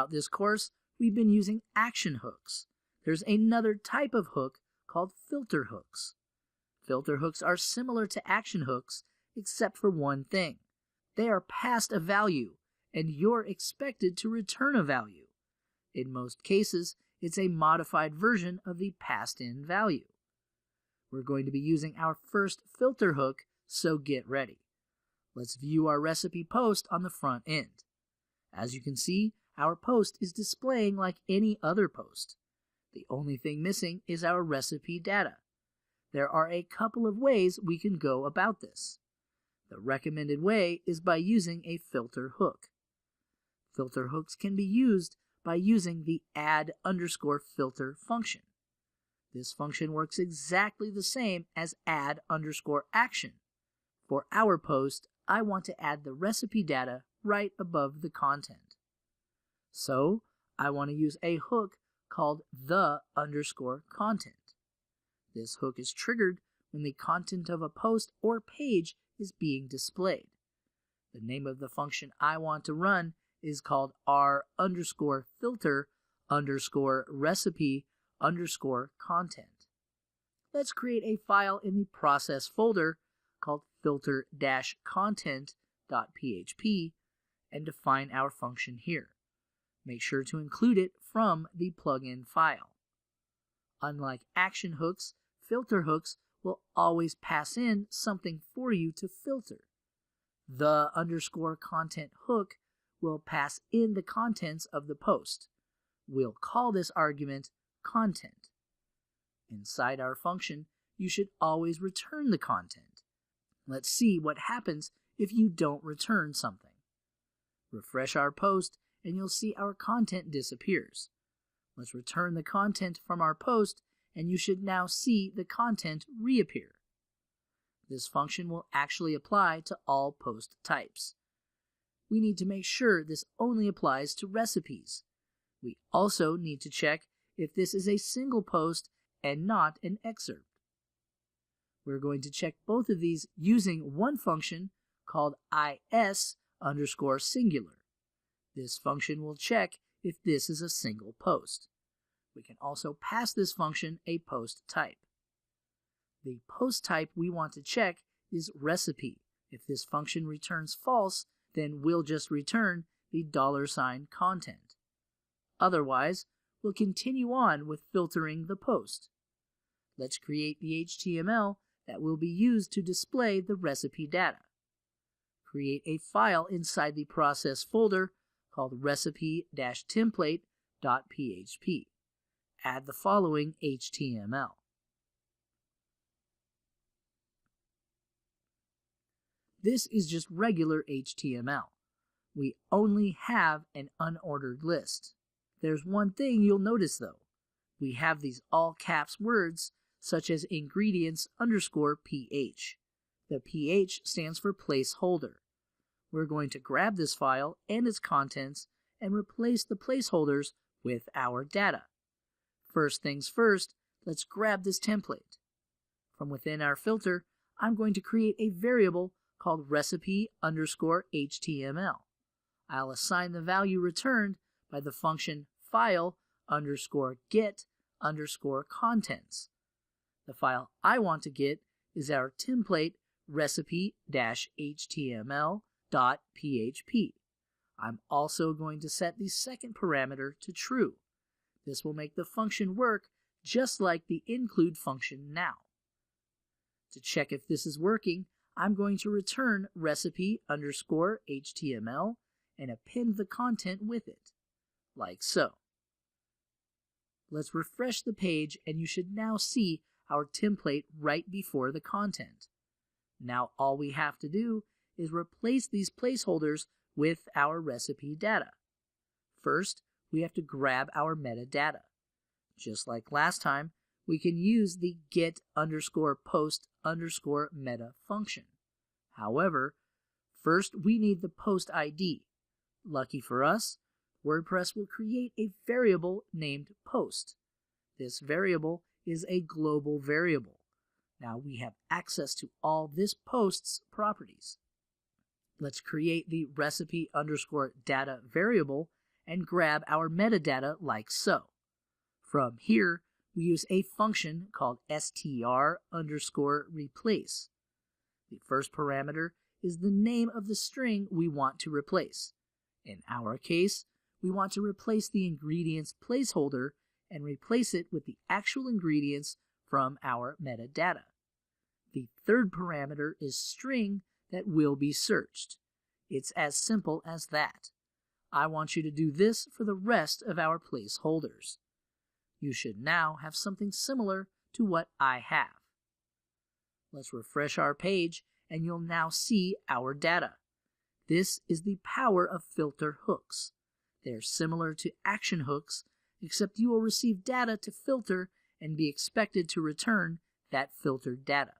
Throughout this course, we've been using action hooks. There's another type of hook called filter hooks. Filter hooks are similar to action hooks, except for one thing. They are past a value, and you're expected to return a value. In most cases, it's a modified version of the passed-in value. We're going to be using our first filter hook, so get ready. Let's view our recipe post on the front end. As you can see, our post is displaying like any other post. The only thing missing is our recipe data. There are a couple of ways we can go about this. The recommended way is by using a filter hook. Filter hooks can be used by using the add_filter function. This function works exactly the same as add_action. For our post, I want to add the recipe data right above the content. So, I want to use a hook called the_content. This hook is triggered when the content of a post or page is being displayed. The name of the function I want to run is called r_filter_recipe_content. Let's create a file in the process folder called filter-content.php and define our function here. Make sure to include it from the plugin file. Unlike action hooks, filter hooks will always pass in something for you to filter. The_content hook will pass in the contents of the post. We'll call this argument content. Inside our function, you should always return the content. Let's see what happens if you don't return something. Refresh our post and you'll see our content disappears. Let's return the content from our post and you should now see the content reappear. This function will actually apply to all post types. We need to make sure this only applies to recipes. We also need to check if this is a single post and not an excerpt. We're going to check both of these using one function called is_singular. This function will check if this is a single post. We can also pass this function a post type. The post type we want to check is recipe. If this function returns false, then we'll just return the $content. Otherwise, we'll continue on with filtering the post. Let's create the HTML that will be used to display the recipe data. Create a file inside the process folder called recipe-template.php. Add the following HTML. This is just regular HTML. We only have an unordered list. There's one thing you'll notice though. We have these all caps words such as ingredients_ph. The ph stands for placeholder. We're going to grab this file and its contents and replace the placeholders with our data. First things first, let's grab this template. From within our filter, I'm going to create a variable called recipe_html. I'll assign the value returned by the function file_get_contents. The file I want to get is our template recipe-html.php. I'm also going to set the second parameter to true. This will make the function work just like the include function now. To check if this is working, I'm going to return recipe_html and append the content with it, like so. Let's refresh the page and you should now see our template right before the content. Now all we have to do is replace these placeholders with our recipe data. First, we have to grab our metadata. Just like last time, we can use the get_post_meta function. However, first we need the post ID. Lucky for us, WordPress will create a variable named post. This variable is a global variable. Now we have access to all this post's properties. Let's create the recipe_data variable and grab our metadata like so. From here, we use a function called str_replace. The first parameter is the name of the string we want to replace. In our case, we want to replace the ingredients placeholder and replace it with the actual ingredients from our metadata. The third parameter is string that will be searched. It's as simple as that. I want you to do this for the rest of our placeholders. You should now have something similar to what I have. Let's refresh our page and you'll now see our data. This is the power of filter hooks. They're similar to action hooks, except you will receive data to filter and be expected to return that filtered data.